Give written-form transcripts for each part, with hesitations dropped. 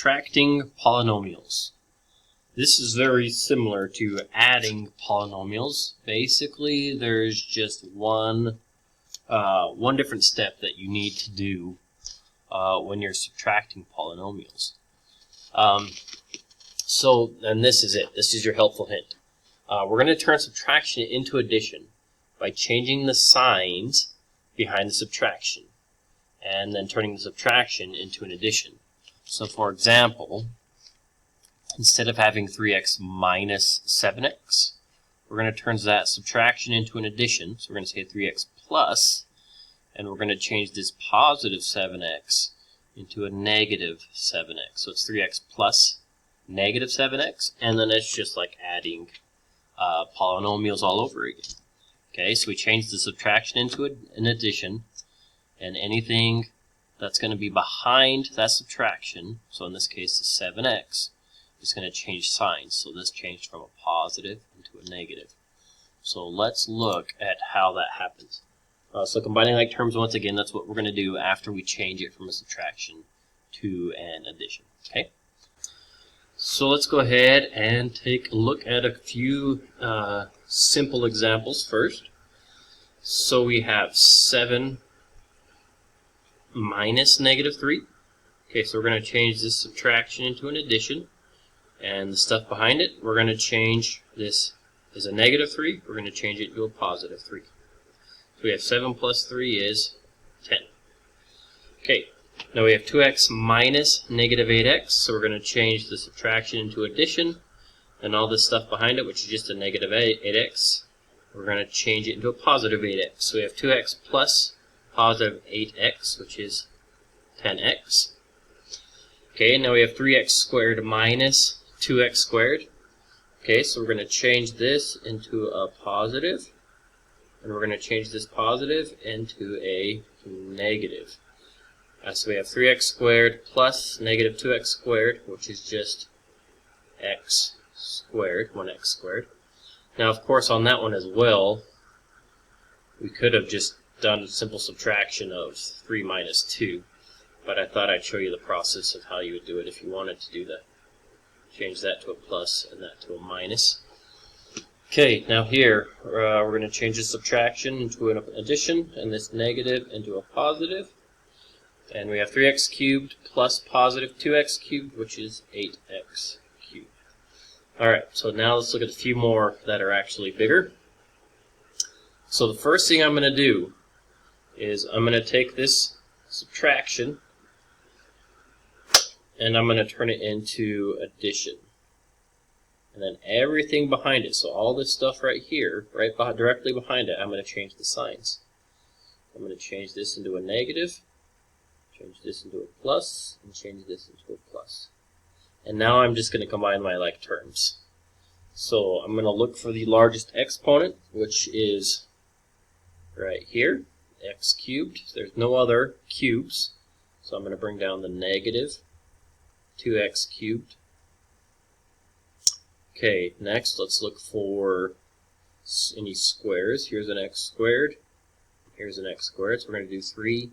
Subtracting polynomials. This is very similar to adding polynomials. Basically, there's just one different step that you need to do when you're subtracting polynomials. And this is it. This is your helpful hint. We're going to turn subtraction into addition by changing the signs behind the subtraction and then turning the subtraction into an addition. So for example, instead of having 3x minus 7x, we're going to turn that subtraction into an addition. So we're going to say 3x plus, and we're going to change this positive 7x into a negative 7x. So it's 3x plus negative 7x, and then it's just like adding polynomials all over again. Okay, so we change the subtraction into an addition, and anything that's going to be behind that subtraction, so in this case the 7x, is going to change signs. So this changed from a positive into a negative. So let's look at how that happens. So combining like terms once again, that's what we're going to do after we change it from a subtraction to an addition. Okay. So let's go ahead and take a look at a few simple examples first. So we have 7 minus negative 3. Okay, so we're going to change this subtraction into an addition. And the stuff behind it, we're going to change this as a negative 3. We're going to change it to a positive 3. So we have 7 plus 3 is 10. Okay, now we have 2x minus negative 8x. So we're going to change the subtraction into addition. And all this stuff behind it, which is just a negative 8x, we're going to change it into a positive 8x. So we have 2x plus positive 8x, which is 10x. Okay, now we have 3x squared minus 2x squared. Okay, so we're going to change this into a positive, and we're going to change this positive into a negative. So we have 3x squared plus negative 2x squared, which is just x squared, 1x squared. Now, of course, on that one as well, we could have just done a simple subtraction of 3 minus 2, but I thought I'd show you the process of how you would do it if you wanted to do that. Change that to a plus and that to a minus. Okay, now here we're going to change the subtraction into an addition and this negative into a positive. And we have 3x cubed plus positive 2x cubed, which is 8x cubed. Alright, so now let's look at a few more that are actually bigger. So the first thing I'm going to do is I'm going to take this subtraction and I'm going to turn it into addition. And then everything behind it, so all this stuff right here, directly behind it, I'm going to change the signs. I'm going to change this into a negative, change this into a plus, and change this into a plus. And now I'm just going to combine my like terms. So I'm going to look for the largest exponent, which is right here, x cubed. There's no other cubes, so I'm going to bring down the negative 2x cubed. Okay, next let's look for any squares. Here's an x squared, here's an x squared, so we're going to do 3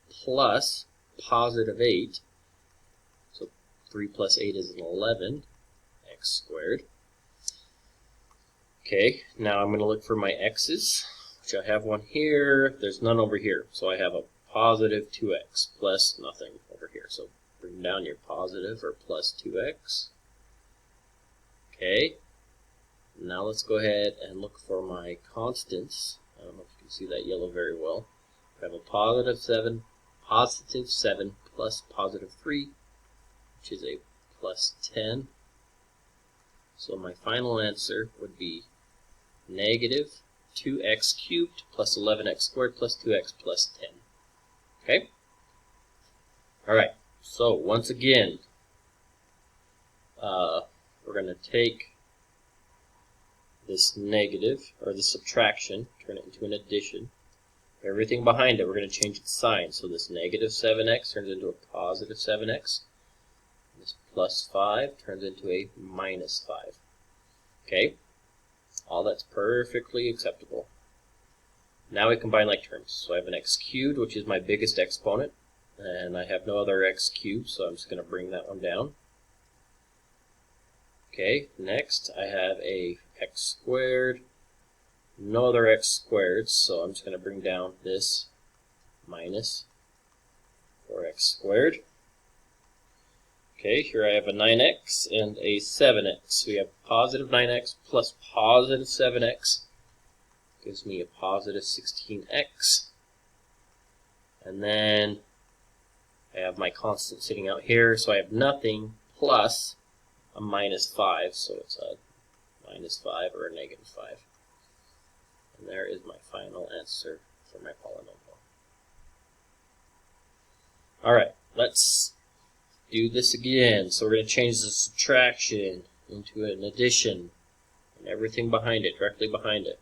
plus positive 8. So 3 plus 8 is an 11, x squared. Okay, now I'm going to look for my x's, which I have one here. There's none over here, so I have a positive 2x plus nothing over here. So bring down your positive or plus 2x. Okay, now let's go ahead and look for my constants. I don't know if you can see that yellow very well. I have a positive 7 plus positive 3, which is a plus 10. So my final answer would be negative 2x cubed plus 11x squared plus 2x plus 10. Okay? Alright, so once again, we're going to take this negative, or the subtraction, turn it into an addition. Everything behind it, we're going to change its sign. So this negative 7x turns into a positive 7x. This plus 5 turns into a minus 5. Okay? All that's perfectly acceptable. Now we combine like terms. So I have an x cubed, which is my biggest exponent. and I have no other x cubed, so I'm just going to bring that one down. Okay, next I have a x squared, no other x squared, so I'm just going to bring down this minus 4x squared. Okay, here I have a 9x and a 7x. We have positive 9x plus positive 7x gives me a positive 16x. And then I have my constant sitting out here, so I have nothing plus a minus 5, so it's a minus 5 or a negative 5. And there is my final answer for my polynomial. Alright, let's do this again. So we're going to change the subtraction into an addition and everything behind it, directly behind it.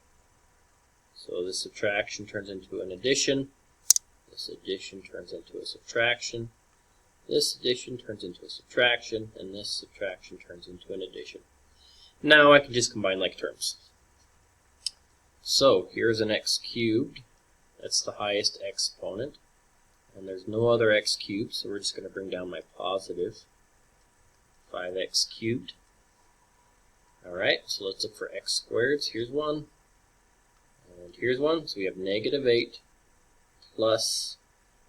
So this subtraction turns into an addition, this addition turns into a subtraction, this addition turns into a subtraction, and this subtraction turns into an addition. Now I can just combine like terms. So here's an x cubed, that's the highest exponent. And there's no other x cubed, so we're just going to bring down my positive 5x cubed. Alright, so let's look for x squareds. Here's one, and here's one. So we have negative 8 plus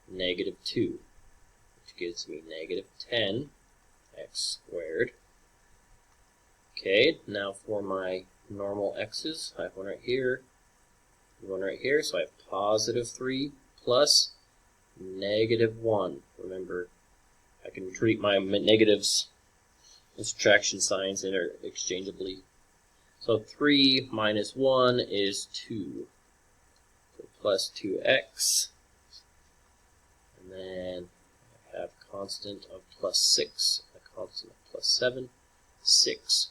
negative 2, which gives me negative 10x squared. Okay, now for my normal x's, I have one right here, one right here, so I have positive 3 plus negative 1. Remember, I can treat my negatives and subtraction signs interchangeably. So 3 minus 1 is 2. So plus 2x. And then I have a constant of plus 6, a constant of plus 7. 6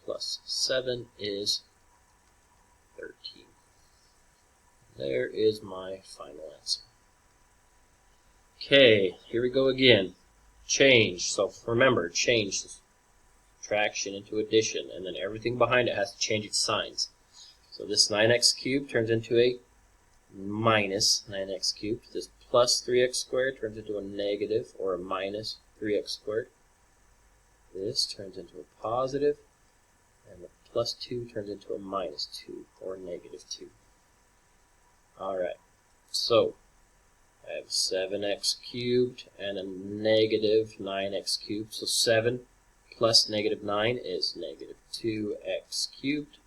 plus 7 is 13. There is my final answer. Okay, here we go again. Change. So remember, change subtraction into addition, and then everything behind it has to change its signs. So this 9x cubed turns into a minus 9x cubed. This plus 3x squared turns into a negative or a minus 3x squared. This turns into a positive, and the plus 2 turns into a minus 2 or negative 2. Alright, so I have 7x cubed and a negative 9x cubed. So 7 plus negative 9 is negative 2x cubed.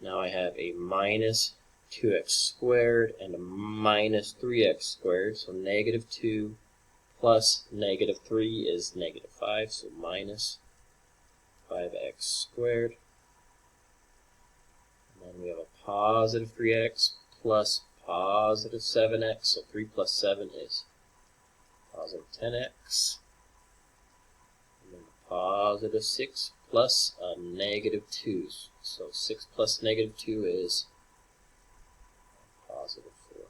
Now I have a minus 2x squared and a minus 3x squared. So negative 2 plus negative 3 is negative 5. So minus 5x squared. And then we have a positive 3x plus positive 7x, so 3 plus 7 is positive 10x, and then positive 6 plus a negative 2, so 6 plus negative 2 is positive 4.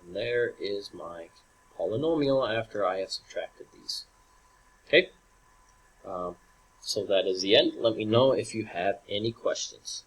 And there is my polynomial after I have subtracted these. Okay, so that is the end. Let me know if you have any questions.